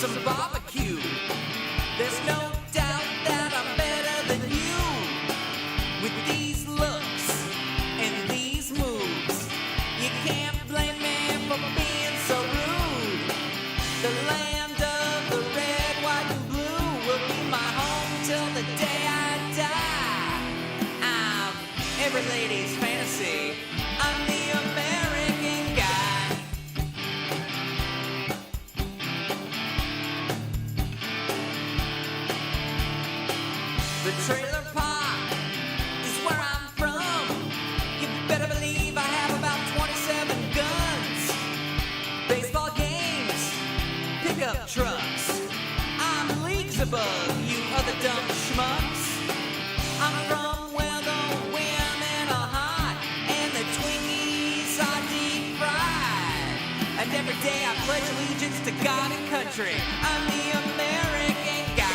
some barbecue. There's no doubt that I'm better than you. With these looks and these moves, you can't blame me for being so rude. The land of the red, white, and blue will be my home till the day I die. I'm every lady's fantasy. I'm the American guy. The trailer park is where I'm from. You better believe I have about 27 guns. Baseball games, pickup trucks. I'm leagues above you other dumb schmucks. I'm from where the women are hot and the Twinkies are deep fried. And every day I pledge allegiance to God and country. I'm the American guy.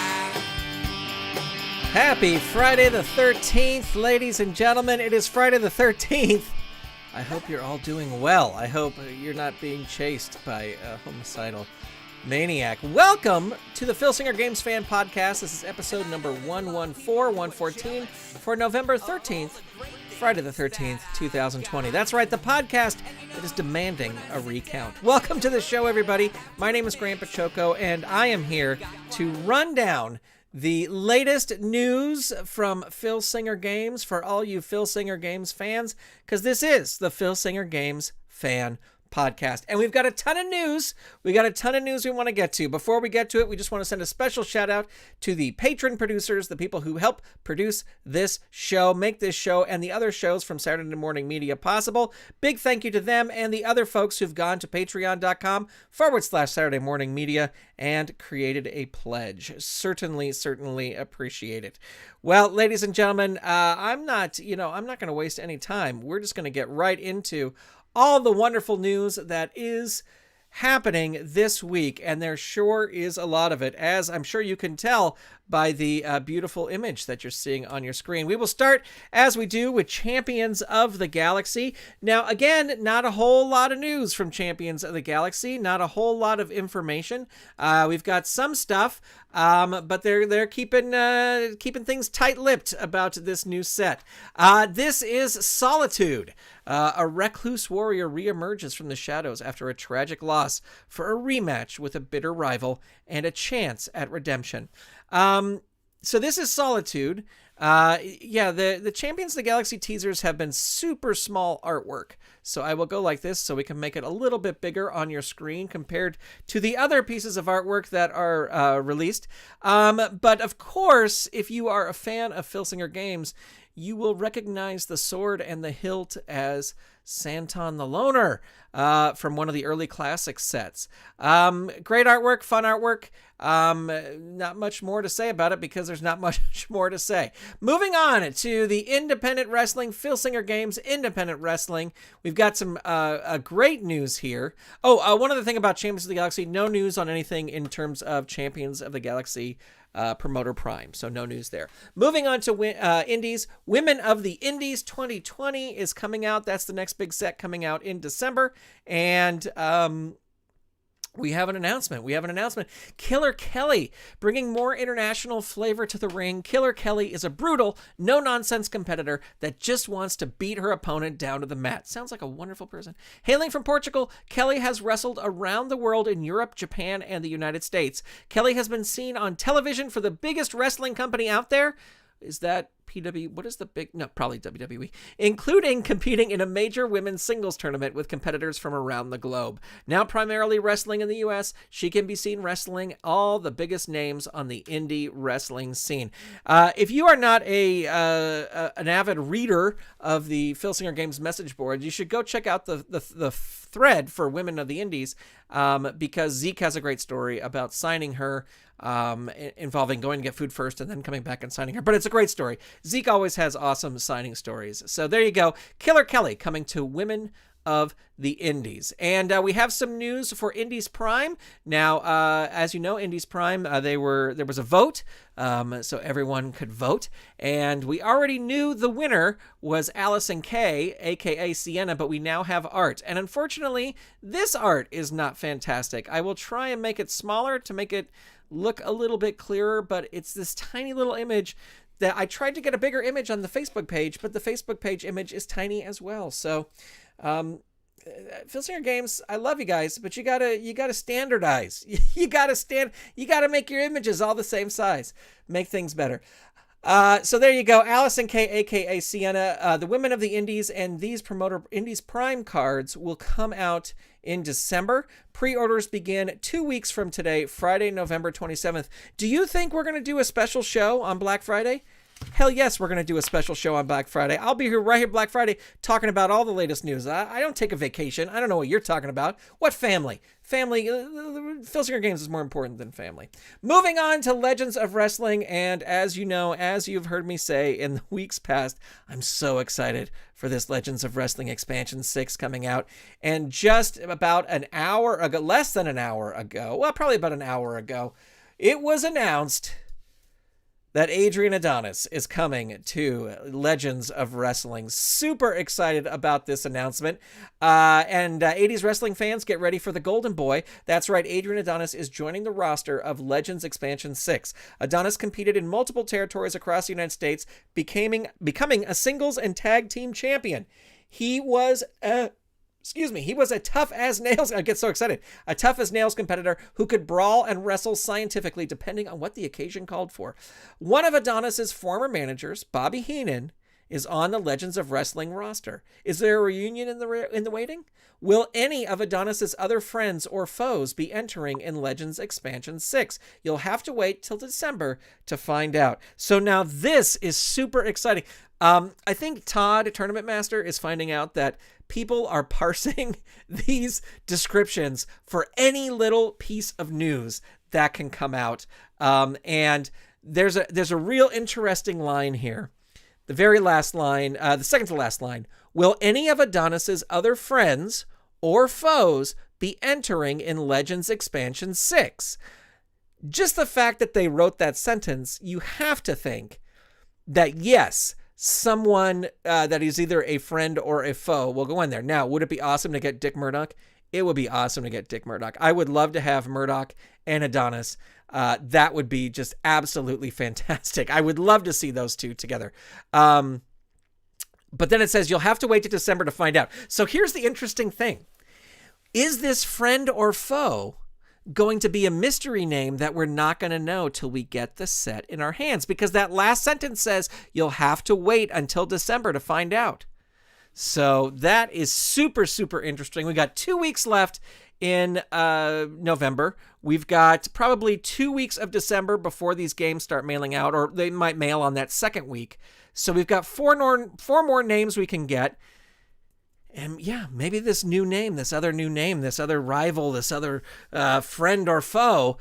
Happy Friday the 13th, ladies and gentlemen. It is Friday the 13th. I hope you're all doing well. I hope you're not being chased by a homicidal maniac. Welcome to the Filsinger Games Fan Podcast. This is episode number 114 for November 13th, Friday the 13th, 2020. That's right, the podcast that is demanding a recount. Welcome to the show, everybody. My name is Grant Pachoco, and I am here to run down the latest news from Filsinger Games for all you Filsinger Games fans, because this is the Filsinger Games Fan Podcast. And we've got a ton of news. We want to get to. Before we get to it, we just want to send a special shout out to the patron producers, the people who help produce this show, make this show and the other shows from Saturday Morning Media possible. Big thank you to them and the other folks who've gone to patreon.com/Saturday Morning Media and created a pledge. Certainly appreciate it. Well, ladies and gentlemen, I'm not going to waste any time. We're just going to get right into all the wonderful news that is happening this week, and there sure is a lot of it, as I'm sure you can tell by the beautiful image that you're seeing on your screen. We will start, as we do, with Champions of the Galaxy. Now, again, not a whole lot of news from Champions of the Galaxy, not a whole lot of information. We've got some stuff, but they're keeping things tight-lipped about this new set. This is Solitude. A recluse warrior reemerges from the shadows after a tragic loss for a rematch with a bitter rival and a chance at redemption. So this is Solitude. The Champions of the Galaxy teasers have been super small artwork. So I will go like this so we can make it a little bit bigger on your screen compared to the other pieces of artwork that are released. But of course, if you are a fan of Filsinger Games, you will recognize the sword and the hilt as Santon the Loner from one of the early classic sets. Great artwork, fun artwork. Not much more to say about it because there's not much more to say. Moving on to the independent wrestling, Filsinger Games Independent Wrestling. We've got some great news here. One other thing about Champions of the Galaxy, no news on anything in terms of Champions of the Galaxy Promoter Prime, so no news there. Moving on to Indies, Women of the Indies 2020 is coming out. That's the next big set coming out in December, and we have an announcement. Killer Kelly, bringing more international flavor to the ring. Killer Kelly is a brutal, no-nonsense competitor that just wants to beat her opponent down to the mat. Sounds like a wonderful person. Hailing from Portugal, Kelly has wrestled around the world in Europe, Japan, and the United States. Kelly has been seen on television for the biggest wrestling company out there. Is that PW? What is the big? No, probably WWE, including competing in a major women's singles tournament with competitors from around the globe. Now primarily wrestling in the U.S., she can be seen wrestling all the biggest names on the indie wrestling scene. If you are not an avid reader of the Filsinger Games message board, you should go check out the thread for Women of the Indies, because Zeke has a great story about signing her, involving going to get food first and then coming back and signing her. But it's a great story. Zeke always has awesome signing stories. So there you go. Killer Kelly coming to Women of the Indies. And we have some news for Indies Prime. Now, as you know, Indies Prime, there was a vote, so everyone could vote. And we already knew the winner was Allison K, a.k.a. Sienna, but we now have art. And unfortunately, this art is not fantastic. I will try and make it smaller to make it look a little bit clearer, but it's this tiny little image that I tried to get a bigger image on the Facebook page, but the Facebook page image is tiny as well. So, Filsinger Games, I love you guys, but you gotta standardize. You gotta make your images all the same size. Make things better. So there you go. Allison K, aka Sienna, the Women of the Indies, and these promoter Indies Prime cards will come out in December. Pre-orders begin 2 weeks from today, Friday, November 27th. Do you think we're going to do a special show on Black Friday? Hell yes, we're going to do a special show on Black Friday. I'll be here right here Black Friday talking about all the latest news. I don't take a vacation. I don't know what you're talking about. What family? Family, Filsinger Games is more important than family. Moving on to Legends of Wrestling, and as you know, as you've heard me say in the weeks past, I'm so excited for this Legends of Wrestling Expansion 6 coming out. And just about an hour ago, less than an hour ago, well, probably about an hour ago, it was announced that Adrian Adonis is coming to Legends of Wrestling. Super excited about this announcement. And 80s wrestling fans, get ready for the Golden Boy. That's right, Adrian Adonis is joining the roster of Legends Expansion 6. Adonis competed in multiple territories across the United States, becoming a singles and tag team champion. He was a tough as nails. I get so excited. A tough as nails competitor who could brawl and wrestle scientifically depending on what the occasion called for. One of Adonis's former managers, Bobby Heenan, is on the Legends of Wrestling roster. Is there a reunion in the waiting? Will any of Adonis's other friends or foes be entering in Legends Expansion 6? You'll have to wait till December to find out. So now this is super exciting. I think Todd, Tournament Master, is finding out that people are parsing these descriptions for any little piece of news that can come out. And there's a real interesting line here. The very last line, the second to last line. Will any of Adonis's other friends or foes be entering in Legends Expansion 6? Just the fact that they wrote that sentence, you have to think that yes, someone that is either a friend or a foe will go in there. Now, would it be awesome to get Dick Murdoch? It would be awesome to get Dick Murdoch. I would love to have Murdoch and Adonis. That would be just absolutely fantastic. I would love to see those two together. But then it says you'll have to wait till December to find out. So here's the interesting thing. Is this friend or foe going to be a mystery name that we're not going to know till we get the set in our hands? Because that last sentence says you'll have to wait until December to find out. So that is super, super interesting. We got 2 weeks left in November. We've got probably 2 weeks of December before these games start mailing out, or they might mail on that second week. So we've got four more names we can get. And yeah, maybe this new name, this other rival, this other friend or foe,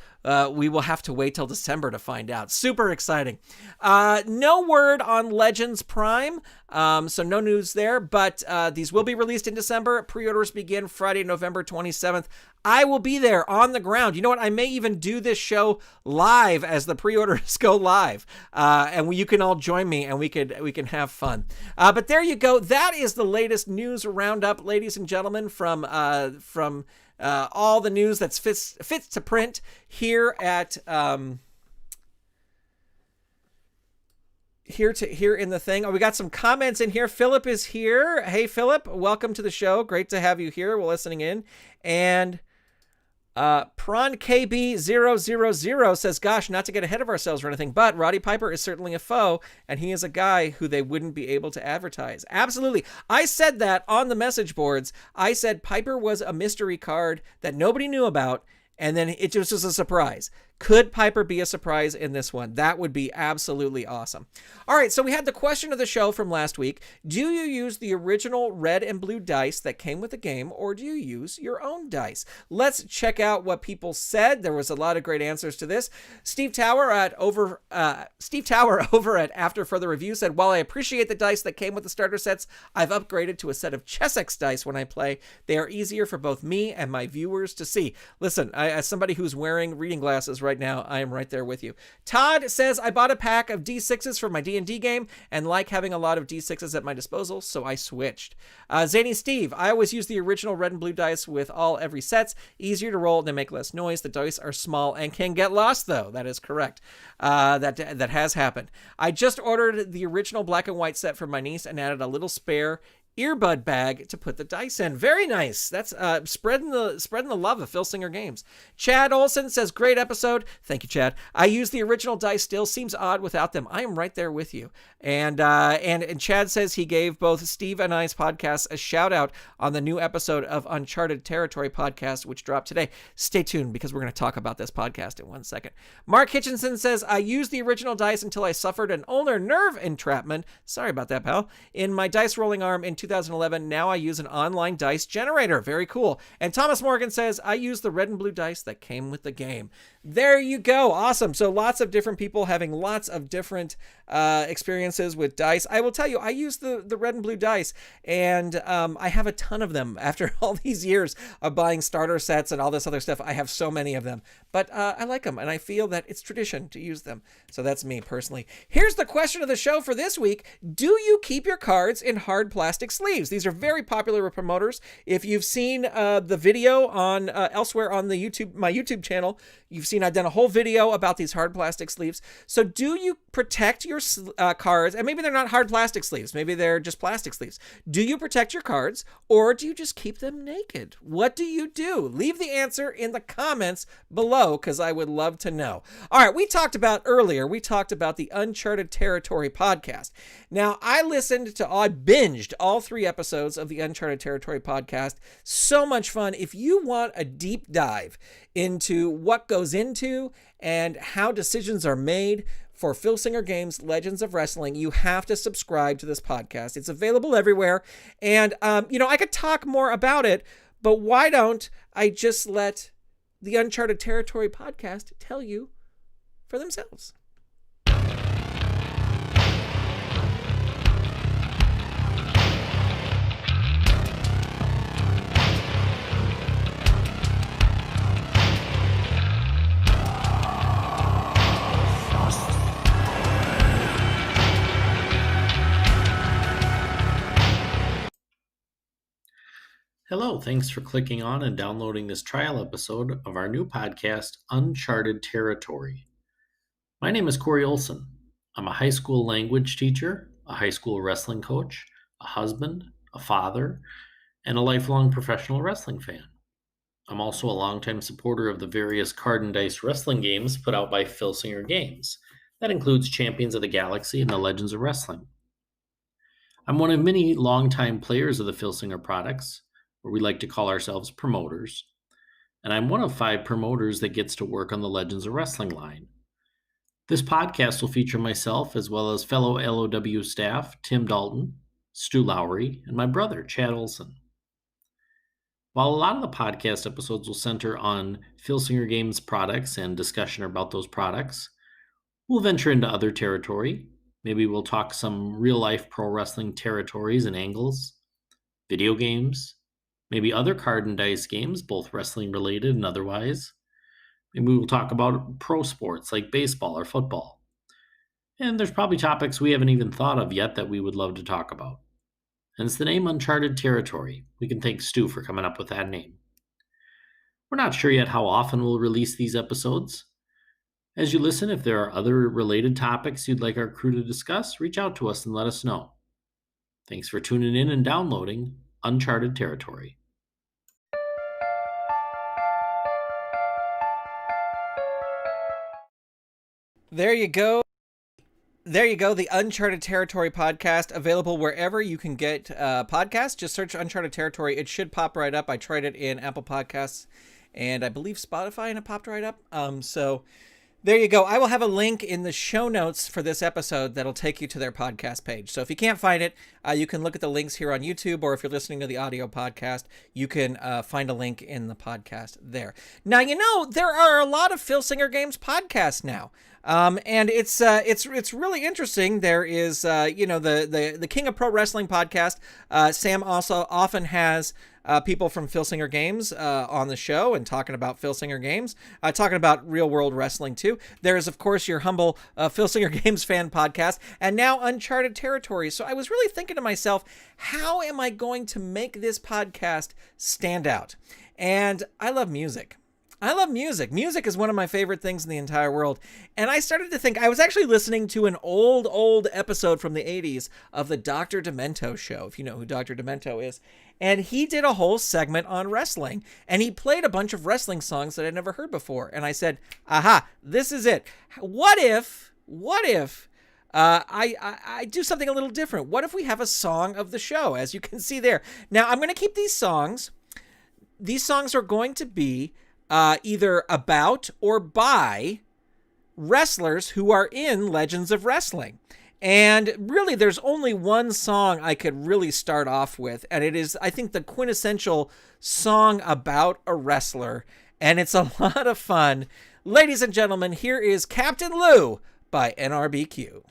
we will have to wait till December to find out. Super exciting. No word on Legends Prime, so no news there, but these will be released in December. Pre-orders begin Friday, November 27th. I will be there on the ground. You know what? I may even do this show live as the pre-orders go live, and you can all join me, and we can have fun. But there you go. That is the latest news roundup, ladies and gentlemen, from all the news that's fits to print here at here in the thing. Oh, we got some comments in here. Philip is here. Hey, Philip, welcome to the show. Great to have you here. We're listening in. And Prawn KB000 says, gosh, not to get ahead of ourselves or anything, but Roddy Piper is certainly a foe, and he is a guy who they wouldn't be able to advertise. Absolutely. I said that on the message boards. I said Piper was a mystery card that nobody knew about, And then it just was a surprise. Could Piper be a surprise in this one? That would be absolutely awesome. All right, so we had the question of the show from last week. Do you use the original red and blue dice that came with the game, or do you use your own dice? Let's check out what people said. There was a lot of great answers to this. Steve Tower over at After Further Review said, while I appreciate the dice that came with the starter sets, I've upgraded to a set of Chessex dice when I play. They are easier for both me and my viewers to see. Listen, as somebody who's wearing reading glasses right now, I am right there with you. Todd says, I bought a pack of D6s for my D&D game and like having a lot of D6s at my disposal, so I switched. Zany Steve, I always use the original red and blue dice with every sets. Easier to roll and they make less noise. The dice are small and can get lost, though. That is correct. That has happened. I just ordered the original black and white set for my niece and added a little spare earbud bag to put the dice in. Very nice. That's spreading the love of Filsinger games. Chad Olson says, great episode. Thank you, Chad. I use the original dice still. Seems odd without them. I am right there with you. And Chad says he gave both Steve and I's podcasts a shout out on the new episode of Uncharted Territory podcast, which dropped today. Stay tuned because we're going to talk about this podcast in 1 second. Mark Hitchinson says, I used the original dice until I suffered an ulnar nerve entrapment. Sorry about that, pal. In my dice rolling arm in 2011. Now I use an online dice generator. Very cool. And Thomas Morgan says, I use the red and blue dice that came with the game. There you go. Awesome. So lots of different people having lots of different experiences with dice. I will tell you, I use the red and blue dice, and I have a ton of them after all these years of buying starter sets and all this other stuff. I have so many of them, but I like them, and I feel that it's tradition to use them. So that's me personally. Here's the question of the show for this week. Do you keep your cards in hard plastic sleeves? These are very popular with promoters. If you've seen the video on elsewhere on the my YouTube channel, you've seen I've done a whole video about these hard plastic sleeves. So do you protect your cards? And maybe they're not hard plastic sleeves. Maybe they're just plastic sleeves. Do you protect your cards, or do you just keep them naked? What do you do? Leave the answer in the comments below, because I would love to know. All right, we talked about the Uncharted Territory podcast. Now, I binged all 3 episodes of the Uncharted Territory podcast. So much fun. If you want a deep dive into what goes into and how decisions are made for Filsinger Games Legends of Wrestling, you have to subscribe to this podcast. It's available everywhere. And, I could talk more about it, but why don't I just let the Uncharted Territory podcast tell you for themselves? Hello, thanks for clicking on and downloading this trial episode of our new podcast, Uncharted Territory. My name is Corey Olson. I'm a high school language teacher, a high school wrestling coach, a husband, a father, and a lifelong professional wrestling fan. I'm also a longtime supporter of the various card and dice wrestling games put out by Filsinger Games. That includes Champions of the Galaxy and the Legends of Wrestling. I'm one of many longtime players of the Filsinger products, where we like to call ourselves promoters, and I'm one of 5 promoters that gets to work on the Legends of Wrestling line. This podcast will feature myself as well as fellow LOW staff Tim Dalton, Stu Lowry, and my brother Chad Olson. While a lot of the podcast episodes will center on Filsinger Games products and discussion about those products, we'll venture into other territory. Maybe we'll talk some real-life pro wrestling territories and angles, video games, maybe other card and dice games, both wrestling related and otherwise. Maybe we'll talk about pro sports like baseball or football. And there's probably topics we haven't even thought of yet that we would love to talk about. Hence the name Uncharted Territory. We can thank Stu for coming up with that name. We're not sure yet how often we'll release these episodes. As you listen, if there are other related topics you'd like our crew to discuss, reach out to us and let us know. Thanks for tuning in and downloading Uncharted Territory. There you go. The Uncharted Territory podcast, available wherever you can get podcasts. Just search Uncharted Territory. It should pop right up. I tried it in Apple Podcasts and I believe Spotify, and it popped right up. So there you go. I will have a link in the show notes for this episode that'll take you to their podcast page. So if you can't find it, you can look at the links here on YouTube, or if you're listening to the audio podcast, you can find a link in the podcast there. Now, there are a lot of Filsinger Games podcasts now. And it's really interesting. There is, the King of Pro Wrestling podcast. Sam also often has people from Filsinger Games on the show and talking about Filsinger Games, talking about real world wrestling too. There is, of course, your humble Filsinger Games fan podcast, and now Uncharted Territory. So I was really thinking to myself, how am I going to make this podcast stand out? And I love music. I love music. Music is one of my favorite things in the entire world. And I started to think, I was actually listening to an old episode from the 80s of the Dr. Demento show, if you know who Dr. Demento is. And he did a whole segment on wrestling. And he played a bunch of wrestling songs that I'd never heard before. And I said, aha, this is it. What if I do something a little different? What if we have a song of the show, as you can see there? Now, I'm going to keep these songs. These songs are going to be either about or by wrestlers who are in Legends of Wrestling. And really, there's only one song I could really start off with, and it is, I think, the quintessential song about a wrestler, and it's a lot of fun. Ladies and gentlemen, here is Captain Lou by NRBQ.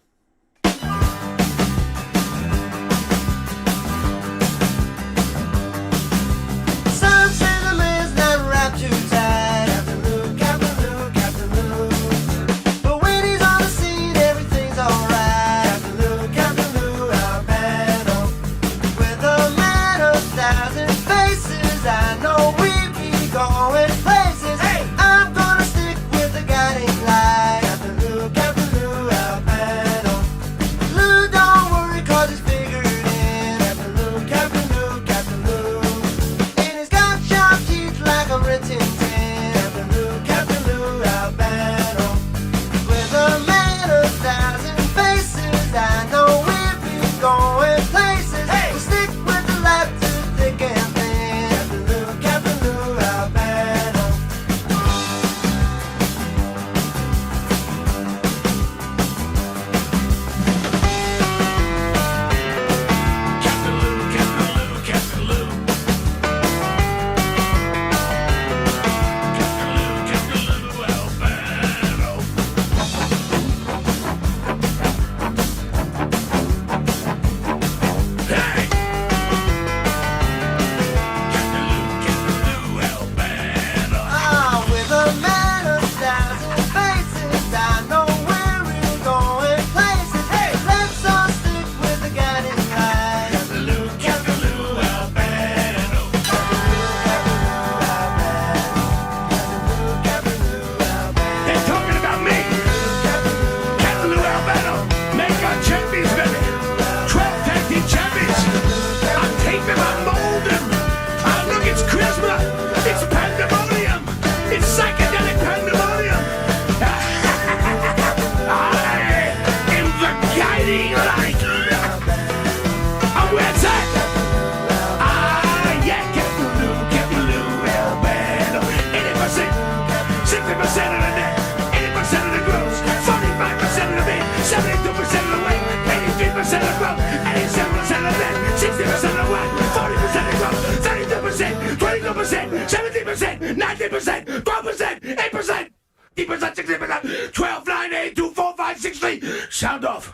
Sound off.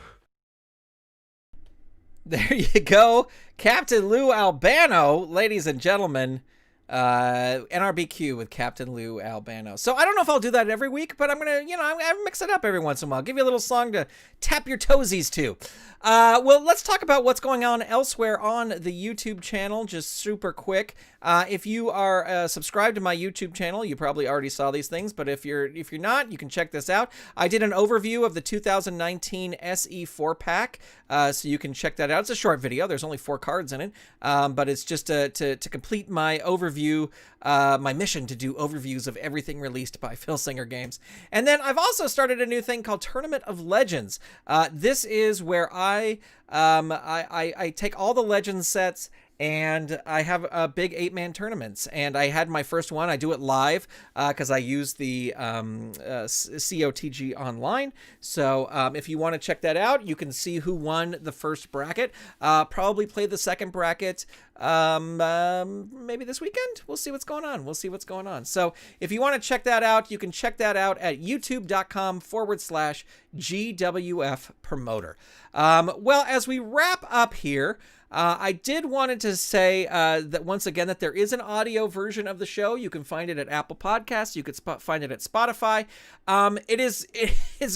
There you go. Captain Lou Albano, ladies and gentlemen. NRBQ with Captain Lou Albano. So I don't know if I'll do that every week, but I'm going to, I'm gonna mix it up every once in a while. Give you a little song to tap your toesies to. Well, let's talk about what's going on elsewhere on the YouTube channel, just super quick. If you are subscribed to my YouTube channel, you probably already saw these things, but if you're not, you can check this out. I did an overview of the 2019 SE 4-pack, so you can check that out. It's a short video. There's only 4 cards in it, but it's just to complete my overview, my mission to do overviews of everything released by Filsinger Games. And then I've also started a new thing called Tournament of Legends. This is where I take all the Legends sets and I have big 8-man tournaments. And I had my first one. I do it live because I use the COTG online. So if you want to check that out, you can see who won the first bracket. Probably play the second bracket maybe this weekend. We'll see what's going on. So if you want to check that out, you can check that out at youtube.com/GWF promoter. Well, as we wrap up here, I did wanted to say that once again that there is an audio version of the show. You can find it at Apple Podcasts. You could find it at Spotify. It is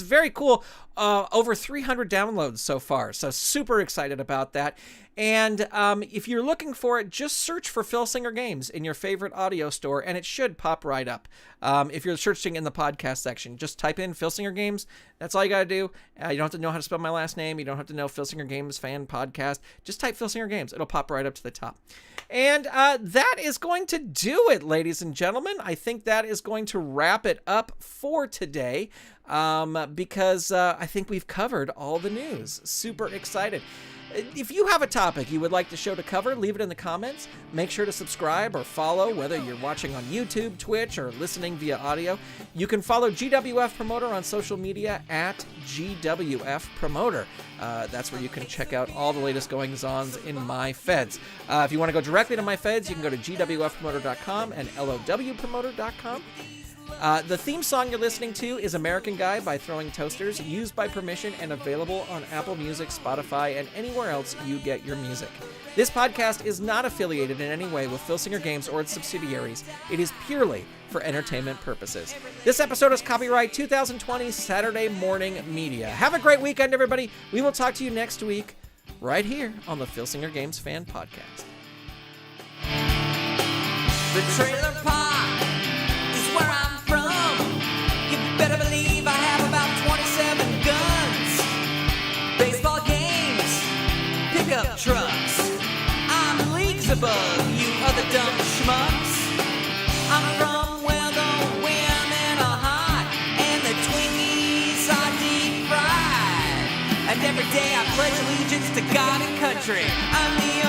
very cool. Over 300 downloads so far. So super excited about that. And if you're looking for it, just search for Filsinger Games in your favorite audio store, and it should pop right up. If you're searching in the podcast section, just type in Filsinger Games. That's all you got to do. You don't have to know how to spell my last name. You don't have to know Filsinger Games fan podcast. Just type Filsinger Games. It'll pop right up to the top. And that is going to do it, ladies and gentlemen. I think that is going to wrap it up for today because I think we've covered all the news. Super excited. If you have a topic you would like the show to cover, leave it in the comments. Make sure to subscribe or follow, whether you're watching on YouTube, Twitch, or listening via audio. You can follow GWF Promoter on social media at GWF Promoter. That's where you can check out all the latest goings-ons in my feds. If you want to go directly to my feds, you can go to gwfpromoter.com and lowpromoter.com. The theme song you're listening to is American Guy by Throwing Toasters, used by permission and available on Apple Music, Spotify, and anywhere else you get your music. This podcast is not affiliated in any way with Filsinger Games or its subsidiaries. It is purely for entertainment purposes. This episode is copyright 2020 Saturday Morning Media. Have a great weekend, everybody. We will talk to you next week right here on the Filsinger Games Fan Podcast. The trailer park is where I'm from. You better believe I have about 27 guns, baseball games, pickup trucks. I'm leagues above you other dumb schmucks. I'm from where the women are hot and the Twinkies are deep fried. And every day I pledge allegiance to God and country. I'm the